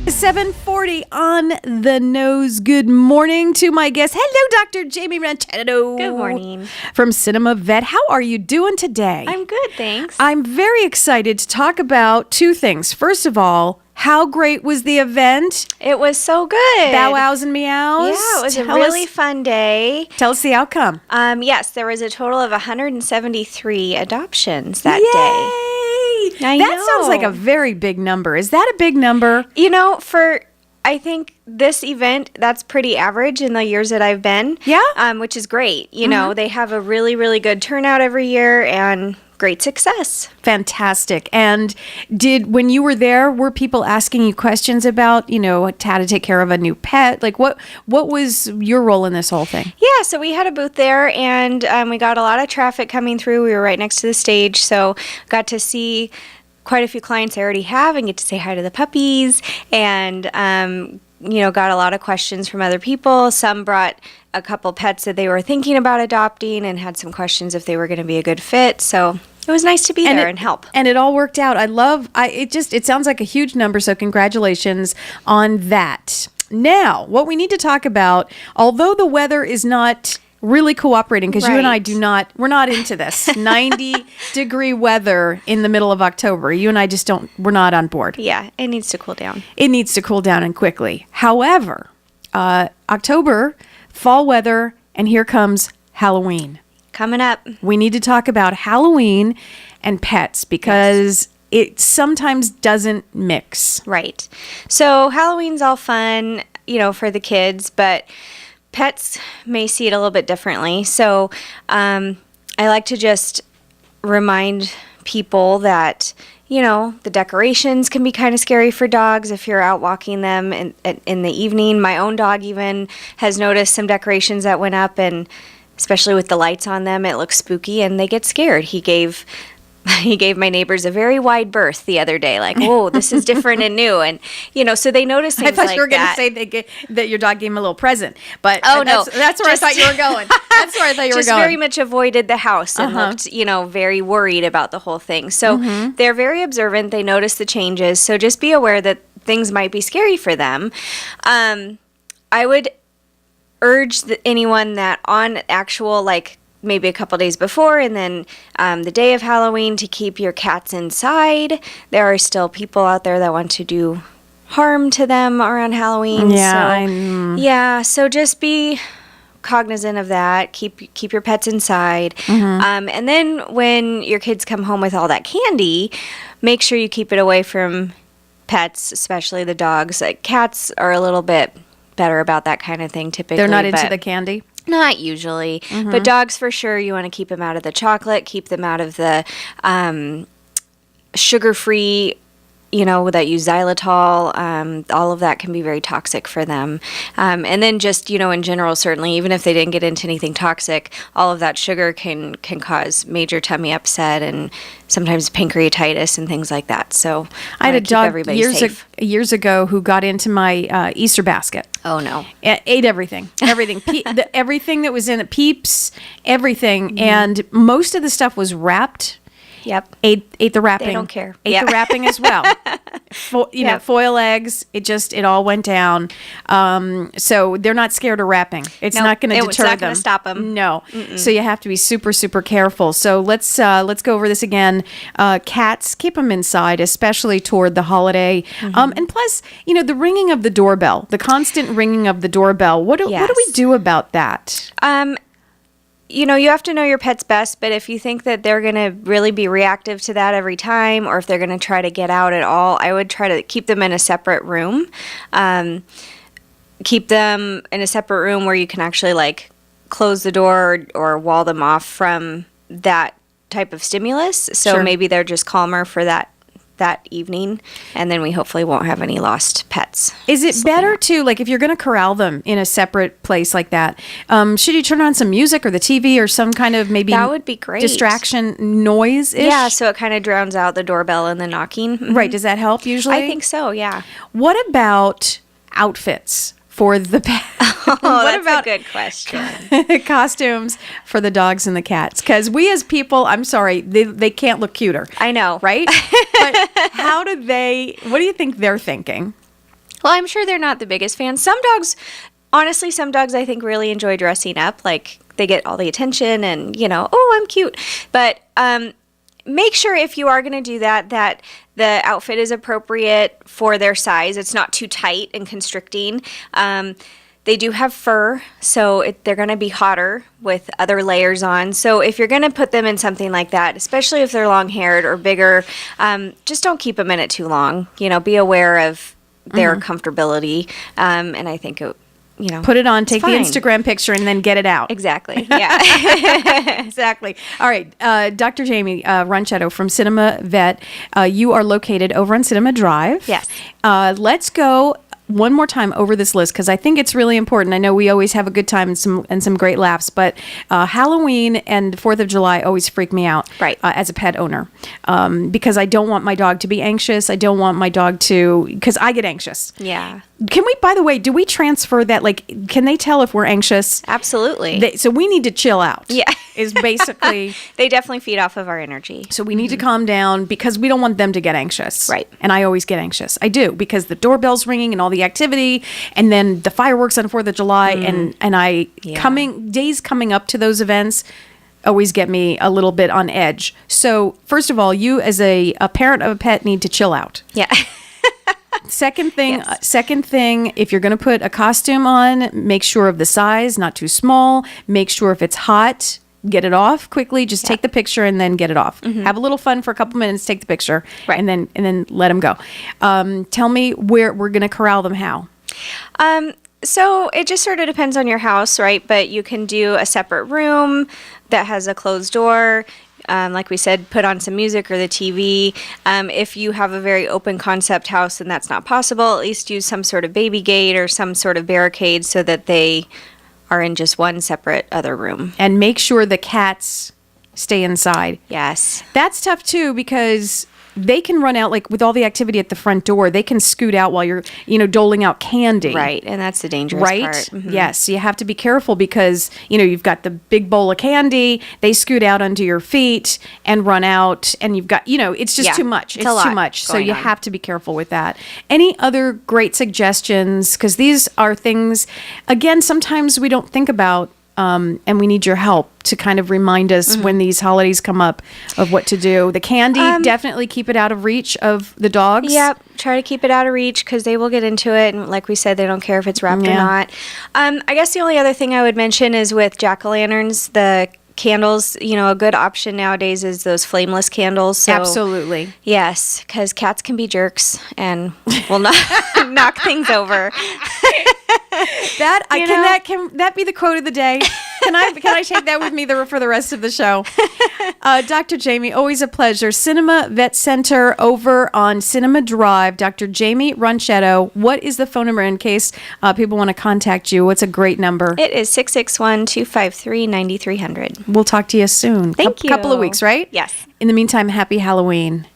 7:40 on the nose. Good morning to my guest. Hello, Dr. Jaimie Ronchetto. Good morning. From Cinema Vet. How are you doing today? I'm good, thanks. I'm very excited to talk about two things. First of all, how great was the event? It was so good. Bow Wows and Meows? Yeah, it was a really fun day. Tell us the outcome. Yes, there was a total of 173 adoptions that day. That sounds like a very big number. Is that a big number? You know, I think this event, that's pretty average in the years that I've been. Yeah? Which is great. You know, they have a really, really good turnout every year and great success. Fantastic. And when you were there, were people asking you questions about, how to take care of a new pet? Like what was your role in this whole thing? Yeah, so we had a booth there and we got a lot of traffic coming through. We were right next to the stage, so got to see quite a few clients I already have and get to say hi to the puppies and, got a lot of questions from other people. Some brought a couple pets that they were thinking about adopting and had some questions if they were going to be a good fit. So it was nice to be there and help. And it all worked out. It sounds like a huge number. So congratulations on that. Now, what we need to talk about, although the weather is not really cooperating, because you and I we're not into this 90-degree weather in the middle of October. You and I we're not on board. Yeah, it needs to cool down. It needs to cool down and quickly. However, October, fall weather, and here comes Halloween. Coming up. We need to talk about Halloween and pets because it sometimes doesn't mix. Right. So Halloween's all fun, for the kids, but pets may see it a little bit differently. So I like to just remind people that, the decorations can be kind of scary for dogs if you're out walking them in the evening. My own dog even has noticed some decorations that went up, and especially with the lights on them, it looks spooky and they get scared. He gave my neighbors a very wide berth the other day, like, whoa, this is different and new. And, so they notice things like that. I thought you were going to say that your dog gave him a little present. But no. That's where I thought you were going. That's where I thought you were going. Just very much avoided the house and looked, very worried about the whole thing. So they're very observant. They notice the changes. So just be aware that things might be scary for them. I would urge anyone that on actual, maybe a couple days before and then the day of Halloween to keep your cats inside. There are still people out there that want to do harm to them around Halloween. Yeah. So just be cognizant of that. Keep your pets inside. And then when your kids come home with all that candy, make sure you keep it away from pets, especially the dogs. Cats are a little bit better about that kind of thing typically. They're not into the candy? Not usually, but dogs for sure, you want to keep them out of the chocolate, keep them out of the sugar-free, that use xylitol. All of that can be very toxic for them. And then just, in general, certainly, even if they didn't get into anything toxic, all of that sugar can cause major tummy upset and sometimes pancreatitis and things like that. So I had a dog years ago who got into my Easter basket. Oh, no. Ate everything. Everything that was in it, Peeps, everything. And most of the stuff was wrapped. Yep. Ate the wrapping. They don't care. Ate the wrapping as well. Foil eggs. It all went down. So they're not scared of wrapping. It's not going to deter them. It's not going to stop them. No. So you have to be super, super careful. So let's go over this again. Cats, keep them inside, especially toward the holiday. And plus, the ringing of the doorbell, the constant ringing of the doorbell. What do we do about that? You have to know your pet's best, but if you think that they're going to really be reactive to that every time, or if they're going to try to get out at all, I would try to keep them in a separate room. Keep them in a separate room where you can actually close the door or wall them off from that type of stimulus. So maybe they're just calmer for that evening, and then we hopefully won't have any lost pets. Is it better to, if you're going to corral them in a separate place like that, should you turn on some music or the TV or some kind of maybe that would be great distraction noise-ish? Yeah, so it kind of drowns out the doorbell and the knocking. Right. Does that help usually? I think so, yeah. What about outfits for the pet? That's a good question. Costumes for the dogs and the cats? Because we as people, I'm sorry, they can't look cuter. I know. Right? But what do you think they're thinking? Well, I'm sure they're not the biggest fans. Some dogs, honestly, some dogs I think really enjoy dressing up. Like they get all the attention and, oh, I'm cute. But make sure if you are going to do that, that the outfit is appropriate for their size. It's not too tight and constricting. They do have fur, so they're going to be hotter with other layers on. So if you're going to put them in something like that, especially if they're long-haired or bigger, just don't keep them in it too long. Be aware of their comfortability. And I think, put it on, take fine. the Instagram picture, and then get it out. Exactly. Yeah. Exactly. All right. Dr. Jaimie Ronchetto from Cinema Vet, you are located over on Cinema Drive. Yes. Let's go one more time over this list because I think it's really important. I know we always have a good time and some great laughs, but Halloween and 4th of July always freak me out as a pet owner because I don't want my dog to be anxious. I don't want my dog because I get anxious. Yeah. Can we, by the way, do we transfer that? Like, can they tell if we're anxious? Absolutely. So we need to chill out. Yeah. Is basically. They definitely feed off of our energy. So we need to calm down because we don't want them to get anxious. Right. And I always get anxious. I do because the doorbell's ringing and all the activity and then the fireworks on 4th of July and days coming up to those events always get me a little bit on edge. So first of all, you as a parent of a pet need to chill out. Yeah. Second thing, if you're going to put a costume on, make sure of the size, not too small. Make sure if it's hot, get it off quickly. Just take the picture and then get it off. Have a little fun for a couple minutes, take the picture, and then let them go. Tell me where we're going to corral them. How? So it just sort of depends on your house, right? But you can do a separate room that has a closed door. Like we said, put on some music or the TV. If you have a very open concept house and that's not possible, at least use some sort of baby gate or some sort of barricade so that they are in just one separate other room. And make sure the cats stay inside. Yes. That's tough too because they can run out, like with all the activity at the front door, they can scoot out while you're, doling out candy. Right. And that's the dangerous part. Mm-hmm. Yes. You have to be careful because, you've got the big bowl of candy. They scoot out under your feet and run out. And you've got, it's just too much. It's too much. So you have to be careful with that. Any other great suggestions? Because these are things, again, sometimes we don't think about. And we need your help to kind of remind us when these holidays come up of what to do. The candy, definitely keep it out of reach of the dogs. Yep. Try to keep it out of reach because they will get into it. And like we said, they don't care if it's wrapped or not. I guess the only other thing I would mention is with jack-o'-lanterns, the candles, a good option nowadays is those flameless candles. So, absolutely. Yes, because cats can be jerks and will knock things over. Can that be the quote of the day? Can I take that with me for the rest of the show? Dr. Jaimie, always a pleasure. Cinema Vet Center over on Cinema Drive. Dr. Jaimie Ronchetto. What is the phone number in case people want to contact you? What's a great number? It is 661-253-9300. We'll talk to you soon. Thank you. Couple of weeks, right? Yes. In the meantime, happy Halloween.